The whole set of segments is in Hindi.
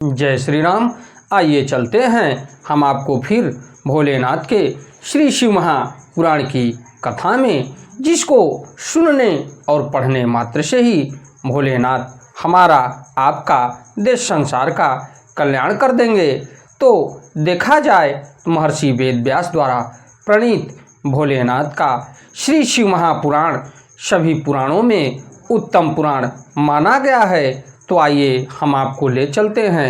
जय श्री राम। आइए चलते हैं हम आपको फिर भोलेनाथ के श्री शिव महापुराण की कथा में, जिसको सुनने और पढ़ने मात्र से ही भोलेनाथ हमारा आपका देश संसार का कल्याण कर देंगे। तो देखा जाए तो महर्षि वेद व्यास द्वारा प्रणीत भोलेनाथ का श्री शिव महापुराण सभी पुराणों में उत्तम पुराण माना गया है। तो आइए हम आपको ले चलते हैं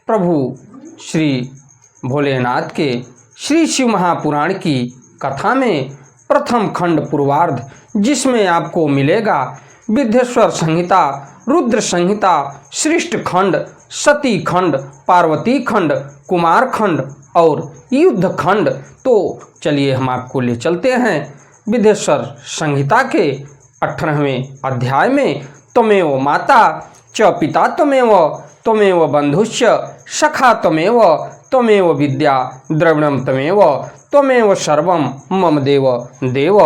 प्रभु श्री भोलेनाथ के श्री शिव महापुराण की कथा में प्रथम खंड पूर्वार्ध, जिसमें आपको मिलेगा विद्येश्वर संहिता, रुद्र संहिता, सृष्ट खंड, सती खंड, पार्वती खंड, कुमार खंड और युद्ध खंड। तो चलिए हम आपको ले चलते हैं विद्येश्वर संहिता के 18वें अध्याय में। त्वमेव माता च पिता त्वमेव बंधुश्च सखा त्वमेव विद्या द्रविणम त्वमेव सर्वम मम देव देव।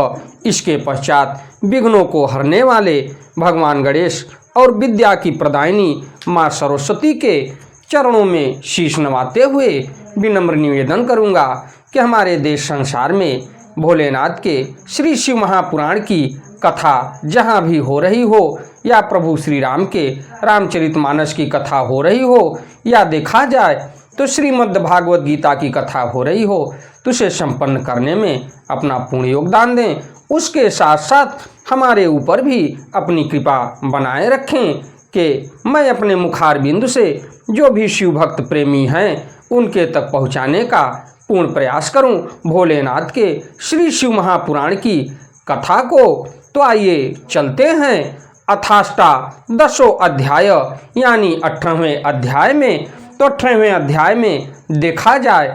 इसके पश्चात विघ्नों को हरने वाले भगवान गणेश और विद्या की प्रदायिनी माँ सरस्वती के चरणों में शीश नवाते हुए विनम्र निवेदन करूँगा कि हमारे देश संसार में भोलेनाथ के श्री शिव महापुराण की कथा जहाँ भी हो रही हो, या प्रभु श्री राम के रामचरितमानस की कथा हो रही हो, या देखा जाए तो श्रीमद् भागवत गीता की कथा हो रही हो, तो उसे संपन्न करने में अपना पूर्ण योगदान दें। उसके साथ साथ हमारे ऊपर भी अपनी कृपा बनाए रखें कि मैं अपने मुखारबिंद से जो भी शिव भक्त प्रेमी हैं उनके तक पहुँचाने का पूर्ण प्रयास करूं भोलेनाथ के श्री शिव महापुराण की कथा को। तो आइए चलते हैं अथाष्टा दशो अध्याय यानी 18वें अध्याय में। तो 18वें अध्याय में देखा जाए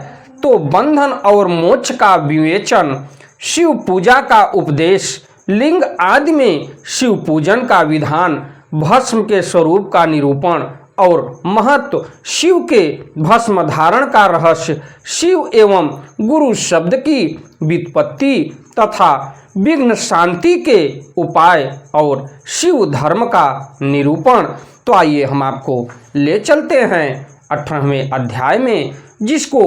तो बंधन और मोक्ष का विवेचन, शिव पूजा का उपदेश, लिंग आदि में शिव पूजन का विधान, भस्म के स्वरूप का निरूपण और महत्व, शिव के भस्म धारण का रहस्य, शिव एवं गुरु शब्द की व्युत्पत्ति तथा विघ्न शांति के उपाय और शिव धर्म का निरूपण। तो आइए हम आपको ले चलते हैं 18वें अध्याय में, जिसको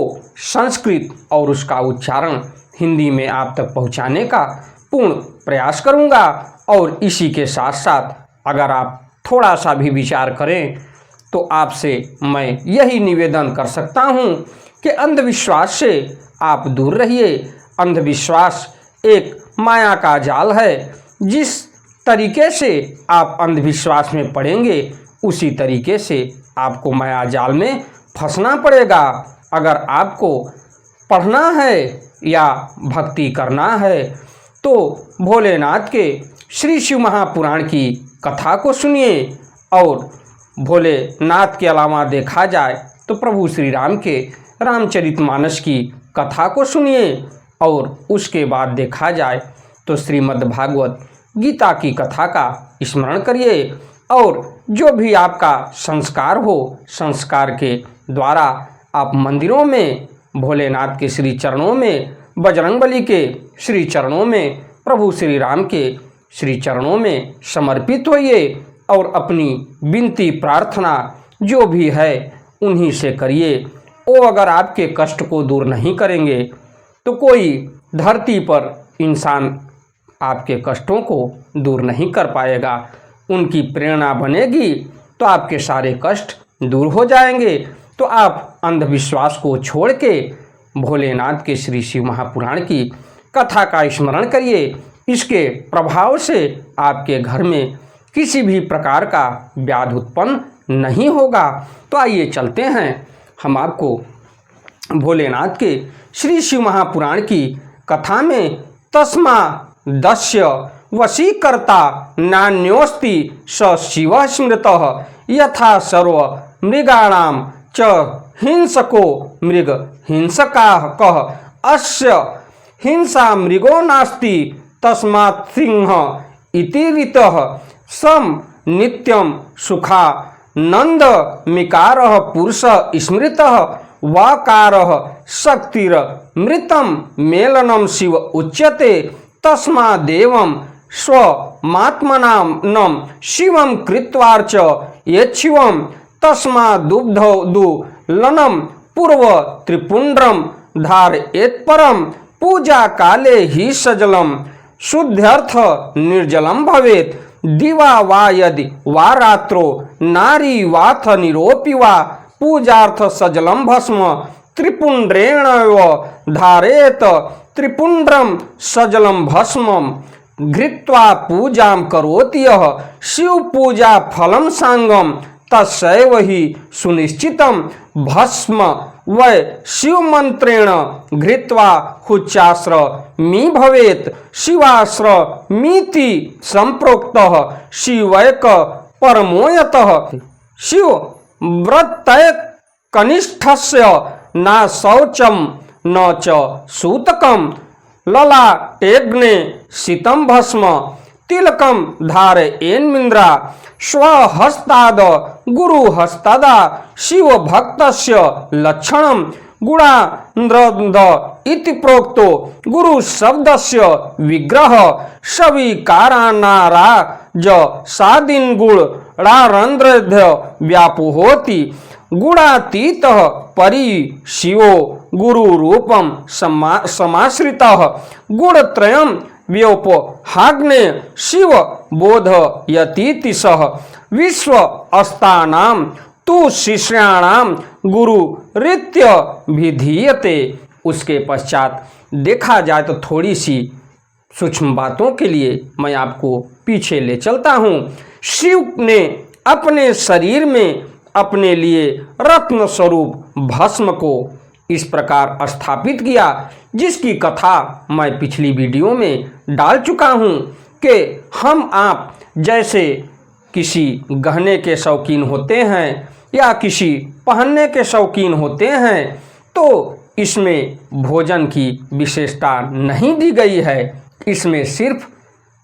संस्कृत और उसका उच्चारण हिंदी में आप तक पहुंचाने का पूर्ण प्रयास करूंगा। और इसी के साथ साथ अगर आप थोड़ा सा भी विचार करें तो आपसे मैं यही निवेदन कर सकता हूं कि अंधविश्वास से आप दूर रहिए। अंधविश्वास एक माया का जाल है। जिस तरीके से आप अंधविश्वास में पड़ेंगे उसी तरीके से आपको माया जाल में फंसना पड़ेगा। अगर आपको पढ़ना है या भक्ति करना है तो भोलेनाथ के श्री शिव महापुराण की कथा को सुनिए। और भोलेनाथ के अलावा देखा जाए तो प्रभु श्री राम के रामचरितमानस की कथा को सुनिए। और उसके बाद देखा जाए तो श्रीमद् भागवत गीता की कथा का स्मरण करिए। और जो भी आपका संस्कार हो, संस्कार के द्वारा आप मंदिरों में भोलेनाथ के श्री चरणों में, बजरंगबली के श्री चरणों में, प्रभु श्री राम के श्री चरणों में समर्पित होइए और अपनी विनती प्रार्थना जो भी है उन्हीं से करिए। वो अगर आपके कष्ट को दूर नहीं करेंगे तो कोई धरती पर इंसान आपके कष्टों को दूर नहीं कर पाएगा। उनकी प्रेरणा बनेगी तो आपके सारे कष्ट दूर हो जाएंगे। तो आप अंधविश्वास को छोड़ के भोलेनाथ के श्री शिव महापुराण की कथा का स्मरण करिए। इसके प्रभाव से आपके घर में किसी भी प्रकार का व्याधि उत्पन्न नहीं होगा। तो आइए चलते हैं हम आपको भोलेनाथ के श्री शिव महापुराण की कथा में। तस्मा दस्य वशीकर्ता नान्योस्ति स शिव स्मृतः यथा सर्व मृगाणाम च हिंसको मृग हिंसकाः कः अस्य हिंसा मृगो नास्ति तस्मात् सिंह इति ऋतः सम नित्यं सुखा नंद मिकारः पुरुष स्मृतः वाकारः शक्तिर मृतं मेलनं शिव उच्यते तस्मादेवं स्वमात्मनां शिवं कृत्वार्च यच्छिवं तस्मा दुग्धोदुलनम पूर्व त्रिपुंड्रम धारयेत् परम पूजा काले ही सजलम शुद्ध्यर्थ निर्जलम भवेत् दिवा वा यदि वा रात्रो नारी वाथ निरोपि वा पूजार्थ सजलम भस्म त्रिपुंड्रेण धारेत त्रिपुंड्रम सजलम भस्मम घृत्वा पूजां करोति यः शिव पूजा फलम सांगम तस्यैव ही सुनिश्चितम भस्म वै शिव मंत्रेण घृत्वा हुच्चास्र मी भवेत् शिवास्र मीति संप्रोक्तः शिवैक परमोयतः शिव व्रतय कनिष्ठस्य न शौचम न च सूतकम ललाटेग्ने शीतम भस्म तिलकम धारयेन्मिन्द्रा स्वहस्ताद गुरुहस्तादा शिव भक्तस्य लक्षणम गुणान्द्रद इति प्रोक्तो गुरु शब्दस्य विग्रह सविकारानाराज सादिन गुणारंध्रध्य व्यापुहोति गुणातीतः परि शिवो गुरु रूपम समाश्रितः गुणत्रयम् व्योपहाग्ने शिव बोधयतीति सह विश्व अस्तानाम तु शिष्याणाम गुरु रीत्य विधीयते। उसके पश्चात देखा जाए तो थोड़ी सी सूक्ष्म बातों के लिए मैं आपको पीछे ले चलता हूँ। शिव ने अपने शरीर में अपने लिए रत्न स्वरूप भस्म को इस प्रकार स्थापित किया, जिसकी कथा मैं पिछली वीडियो में डाल चुका हूँ कि हम आप जैसे किसी गहने के शौकीन होते हैं या किसी पहनने के शौकीन होते हैं, तो इसमें भोजन की विशेषता नहीं दी गई है, इसमें सिर्फ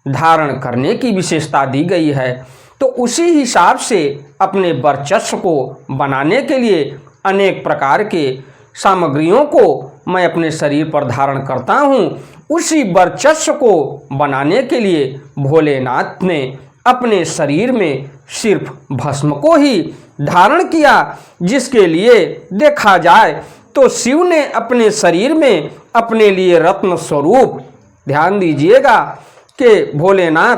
धारण करने की विशेषता दी गई है। तो उसी हिसाब से अपने वर्चस्व को बनाने के लिए अनेक प्रकार के सामग्रियों को मैं अपने शरीर पर धारण करता हूँ। उसी वर्चस्व को बनाने के लिए भोलेनाथ ने अपने शरीर में सिर्फ भस्म को ही धारण किया, जिसके लिए देखा जाए तो शिव ने अपने शरीर में अपने लिए रत्न स्वरूप, ध्यान दीजिएगा कि भोलेनाथ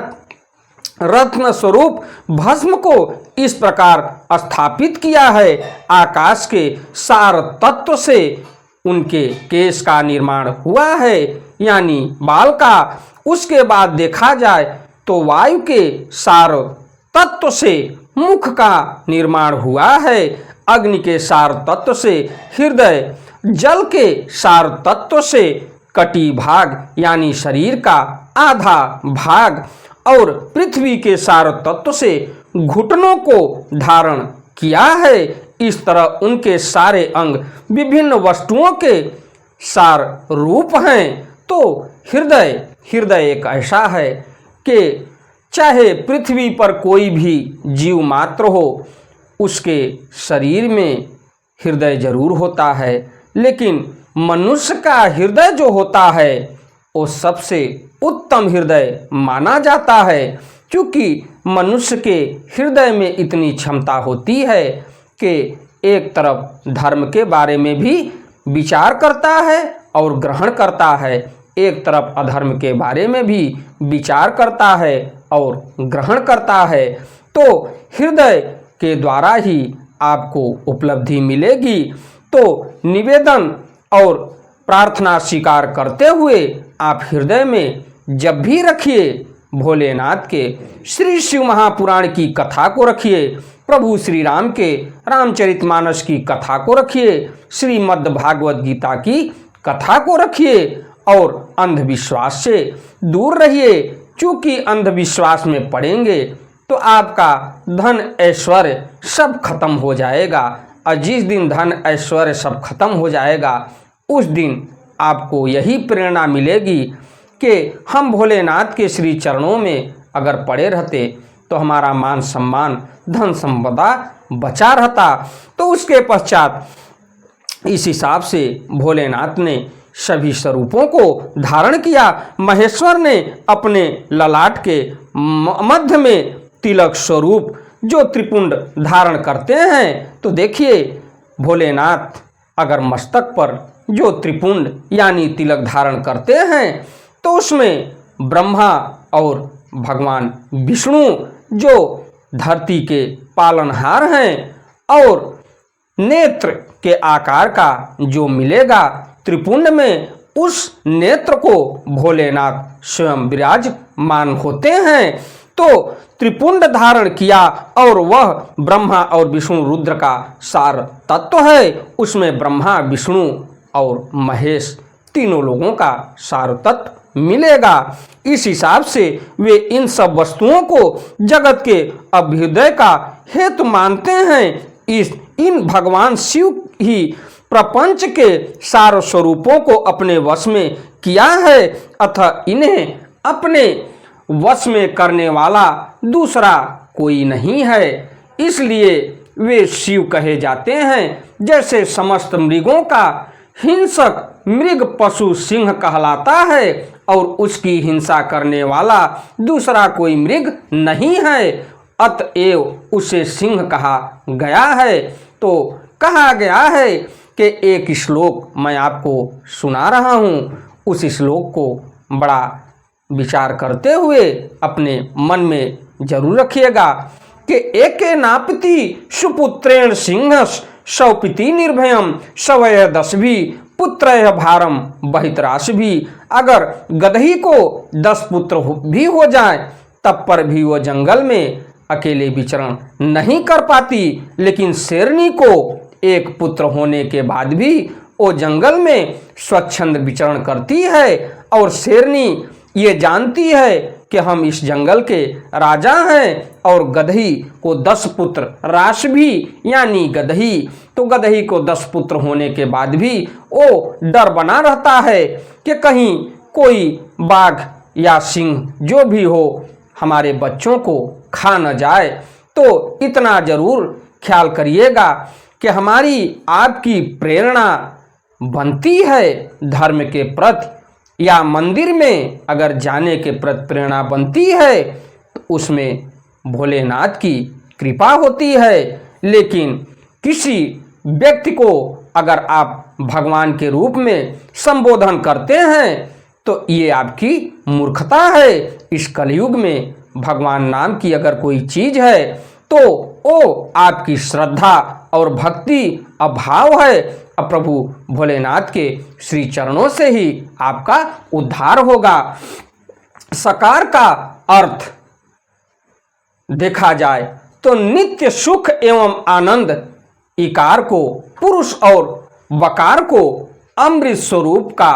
रत्न स्वरूप भस्म को इस प्रकार स्थापित किया है। आकाश के सार तत्व से उनके केश का निर्माण हुआ है, यानी बाल का। उसके बाद देखा जाए तो वायु के सार तत्व से मुख का निर्माण हुआ है, अग्नि के सार तत्व से हृदय, जल के सार तत्व से कटी भाग यानी शरीर का आधा भाग, और पृथ्वी के सार तत्व से घुटनों को धारण किया है। इस तरह उनके सारे अंग विभिन्न वस्तुओं के सार रूप हैं। तो हृदय एक ऐसा है कि चाहे पृथ्वी पर कोई भी जीव मात्र हो, उसके शरीर में हृदय जरूर होता है, लेकिन मनुष्य का हृदय जो होता है वो सबसे उत्तम हृदय माना जाता है, क्योंकि मनुष्य के हृदय में इतनी क्षमता होती है कि एक तरफ धर्म के बारे में भी विचार करता है और ग्रहण करता है, एक तरफ अधर्म के बारे में भी विचार करता है और ग्रहण करता है। तो हृदय के द्वारा ही आपको उपलब्धि मिलेगी। तो निवेदन और प्रार्थना स्वीकार करते हुए आप हृदय में जब भी रखिए भोलेनाथ के श्री शिव महापुराण की कथा को रखिए, प्रभु श्री राम के रामचरितमानस की कथा को रखिए, श्रीमद् भागवत गीता की कथा को रखिए और अंधविश्वास से दूर रहिए, क्योंकि अंधविश्वास में पड़ेंगे तो आपका धन ऐश्वर्य सब खत्म हो जाएगा। और जिस दिन धन ऐश्वर्य सब खत्म हो जाएगा, उस दिन आपको यही प्रेरणा मिलेगी कि हम भोलेनाथ के श्री चरणों में अगर पड़े रहते तो हमारा मान सम्मान धन संपदा बचा रहता। तो उसके पश्चात इस हिसाब से भोलेनाथ ने सभी स्वरूपों को धारण किया। महेश्वर ने अपने ललाट के मध्य में तिलक स्वरूप जो त्रिपुंड धारण करते हैं, तो देखिए भोलेनाथ अगर मस्तक पर जो त्रिपुंड यानी तिलक धारण करते हैं तो उसमें ब्रह्मा और भगवान विष्णु जो धरती के पालनहार हैं और नेत्र के आकार का जो मिलेगा त्रिपुंड में, उस नेत्र को भोलेनाथ स्वयं विराजमान होते हैं। तो त्रिपुंड धारण किया और वह ब्रह्मा और विष्णु रुद्र का सार तत्व है। उसमें ब्रह्मा विष्णु और महेश तीनों लोगों का सार तत्व मिलेगा। इस हिसाब से वे इन सब वस्तुओं को जगत के अभ्युदय का हेतु मानते हैं। इन भगवान शिव ही प्रपंच के सार स्वरूपों को अपने वश में किया है, अतः इन्हें अपने वश में करने वाला दूसरा कोई नहीं है, इसलिए वे शिव कहे जाते हैं। जैसे समस्त मृगों का हिंसक मृग पशु सिंह कहलाता है और उसकी हिंसा करने वाला दूसरा कोई मृग नहीं है, अतएव उसे सिंह कहा गया है। तो कहा गया है कि एक श्लोक मैं आपको सुना रहा हूँ, उस श्लोक को बड़ा विचार करते हुए अपने मन में जरूर रखिएगा कि एके नापति सुपुत्रेण सिंह सौपिति निर्भयम सवय दसभी पुत्र भारम बहितराश भी। अगर गदही को 10 पुत्र भी हो जाए तब पर भी वो जंगल में अकेले विचरण नहीं कर पाती, लेकिन शेरनी को एक पुत्र होने के बाद भी वो जंगल में स्वच्छंद विचरण करती है और शेरनी ये जानती है कि हम इस जंगल के राजा हैं। और गदही को 10 पुत्र राश भी यानी गदही, तो गदही को 10 पुत्र होने के बाद भी वो डर बना रहता है कि कहीं कोई बाघ या सिंह जो भी हो हमारे बच्चों को खा न जाए। तो इतना जरूर ख्याल करिएगा कि हमारी आपकी प्रेरणा बनती है धर्म के प्रति या मंदिर में अगर जाने के प्रति प्रेरणा बनती है तो उसमें भोलेनाथ की कृपा होती है। लेकिन किसी व्यक्ति को अगर आप भगवान के रूप में संबोधन करते हैं तो ये आपकी मूर्खता है। इस कलयुग में भगवान नाम की अगर कोई चीज है तो वो आपकी श्रद्धा और भक्ति अभाव है। अब प्रभु भोलेनाथ के श्री चरणों से ही आपका उद्धार होगा। सकार का अर्थ देखा जाए तो नित्य सुख एवं आनंद, इकार को पुरुष और वकार को अमृत स्वरूप का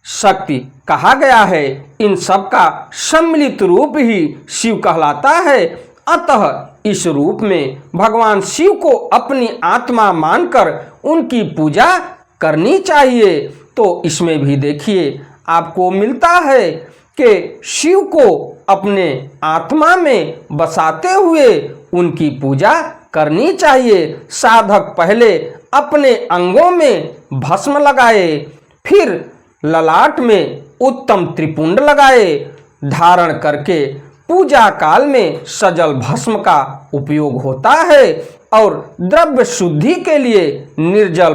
शक्ति कहा गया है। इन सब का सम्मिलित रूप ही शिव कहलाता है। अतः इस रूप में भगवान शिव को अपनी आत्मा मानकर उनकी पूजा करनी चाहिए। तो इसमें भी देखिए आपको मिलता है कि शिव को अपने आत्मा में बसाते हुए उनकी पूजा करनी चाहिए। साधक पहले अपने अंगों में भस्म लगाए, फिर ललाट में उत्तम त्रिपुंड लगाए, धारण करके पूजा काल में सजल भस्म का उपयोग होता है और द्रव्य शुद्धि के लिए निर्जल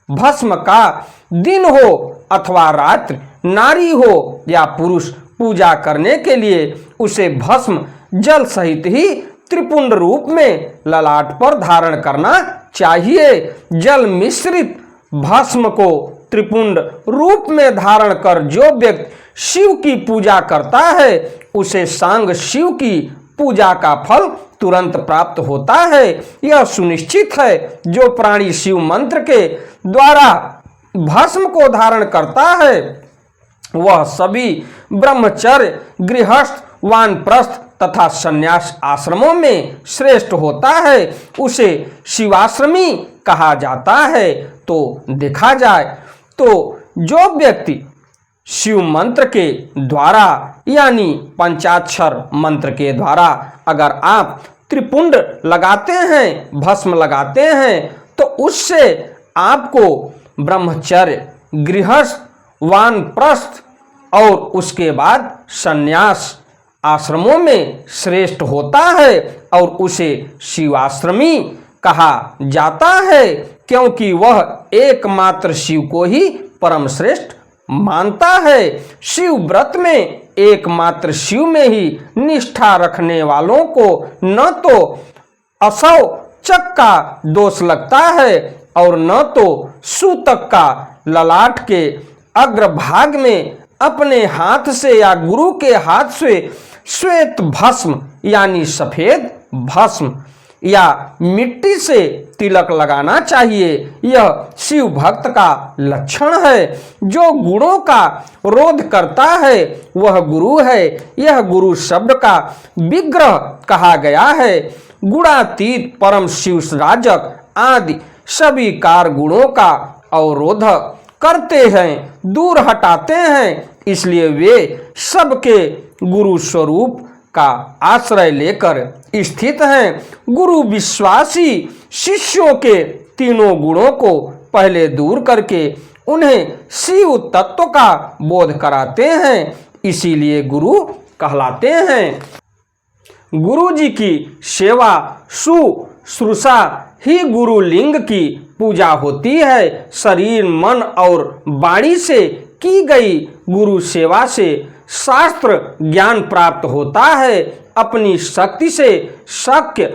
भस्म का दिन हो अथवा रात्रि, नारी हो या पुरुष पूजा करने के लिए उसे भस्म जल सहित ही त्रिपुंड रूप में ललाट पर धारण करना चाहिए। जल मिश्रित भस्म को त्रिपुंड रूप में धारण कर जो व्यक्ति शिव की पूजा करता है उसे सांग शिव की पूजा का फल तुरंत प्राप्त होता है। यह सुनिश्चित है जो प्राणी शिव मंत्र के द्वारा भस्म को धारण करता है वह सभी ब्रह्मचर्य, गृहस्थ, वानप्रस्थ तथा संन्यास आश्रमों में श्रेष्ठ होता है। उसे शिवाश्रमी कहा जाता है। तो देखा जाए तो जो व्यक्ति शिव मंत्र के द्वारा यानी पंचाक्षर मंत्र के द्वारा अगर आप त्रिपुंड लगाते हैं, भस्म लगाते हैं, तो उससे आपको ब्रह्मचर्य, गृहस्थ, वानप्रस्थ और उसके बाद संन्यास आश्रमों में श्रेष्ठ होता है और उसे शिवाश्रमी कहा जाता है, क्योंकि वह एकमात्र शिव को ही परम श्रेष्ठ मानता है। शिव व्रत में एकमात्र शिव में ही निष्ठा रखने वालों को न तो असौचक का दोष लगता है और न तो सूतक का ललाट के अग्रभाग में अपने हाथ से या गुरु के हाथ से श्वेत भस्म यानी सफेद भस्म या मिट्टी से तिलक लगाना चाहिए। यह शिव भक्त का लक्षण है। जो गुणों का रोध करता है वह गुरु है। यह गुरु शब्द का विग्रह कहा गया है। गुणातीत परम शिव राजक आदि सभी कार गुणों का अवरोध करते हैं, दूर हटाते हैं। इसलिए वे सबके गुरु स्वरूप का आश्रय लेकर स्थित हैं। गुरु विश्वासी शिष्यों के तीनों गुणों को पहले दूर करके उन्हें शिव तत्व का बोध कराते हैं, इसीलिए गुरु कहलाते हैं। गुरु जी की सेवा शुश्रूषा ही गुरु लिंग की पूजा होती है। शरीर मन और वाणी से की गई गुरु सेवा से शास्त्र ज्ञान प्राप्त होता है। अपनी शक्ति से शक्य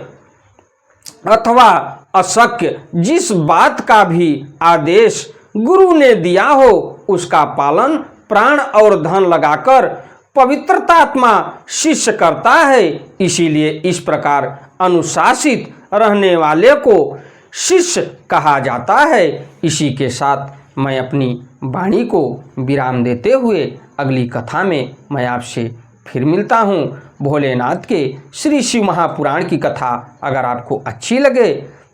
अथवा अशक्य जिस बात का भी आदेश गुरु ने दिया हो उसका पालन प्राण और धन लगाकर पवित्रतात्मा शिष्य करता है। इसीलिए इस प्रकार अनुशासित रहने वाले को शिष्य कहा जाता है। इसी के साथ मैं अपनी वाणी को विराम देते हुए अगली कथा में मैं आपसे फिर मिलता हूँ। भोलेनाथ के श्री शिव महापुराण की कथा अगर आपको अच्छी लगे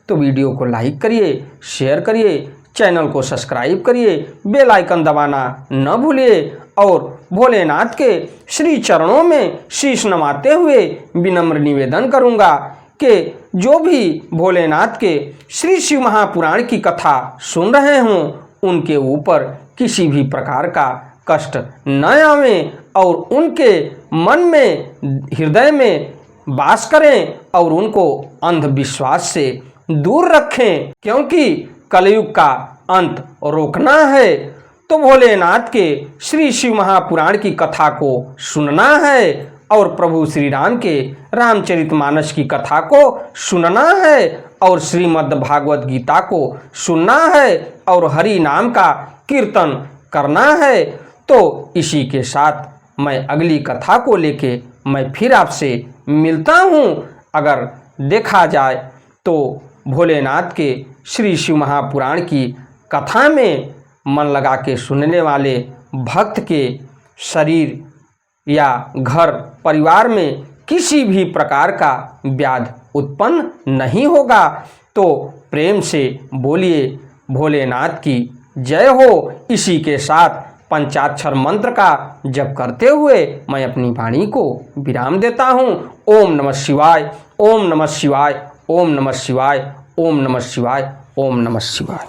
तो वीडियो को लाइक करिए, शेयर करिए, चैनल को सब्सक्राइब करिए, बेल आइकन दबाना न भूलिए और भोलेनाथ के श्री चरणों में शीश नवाते हुए विनम्र निवेदन करूँगा कि जो भी भोलेनाथ के श्री शिव महापुराण की कथा सुन रहे हों उनके ऊपर किसी भी प्रकार का कष्ट न आवे और उनके मन में हृदय में वास करें और उनको अंधविश्वास से दूर रखें, क्योंकि कलयुग का अंत रोकना है तो भोलेनाथ के श्री शिव महापुराण की कथा को सुनना है और प्रभु श्री राम के रामचरितमानस की कथा को सुनना है और श्रीमद् भागवत गीता को सुनना है और हरि नाम का कीर्तन करना है। तो इसी के साथ मैं अगली कथा को लेके मैं फिर आपसे मिलता हूँ। अगर देखा जाए तो भोलेनाथ के श्री शिव महापुराण की कथा में मन लगा के सुनने वाले भक्त के शरीर या घर परिवार में किसी भी प्रकार का व्याध उत्पन्न नहीं होगा। तो प्रेम से बोलिए भोलेनाथ की जय हो। इसी के साथ पंचाक्षर मंत्र का जप करते हुए मैं अपनी वाणी को विराम देता हूँ। ओम नमः शिवाय, ओम नमः शिवाय, ओम नमः शिवाय, ओम नमः शिवाय, ओम नमः शिवाय।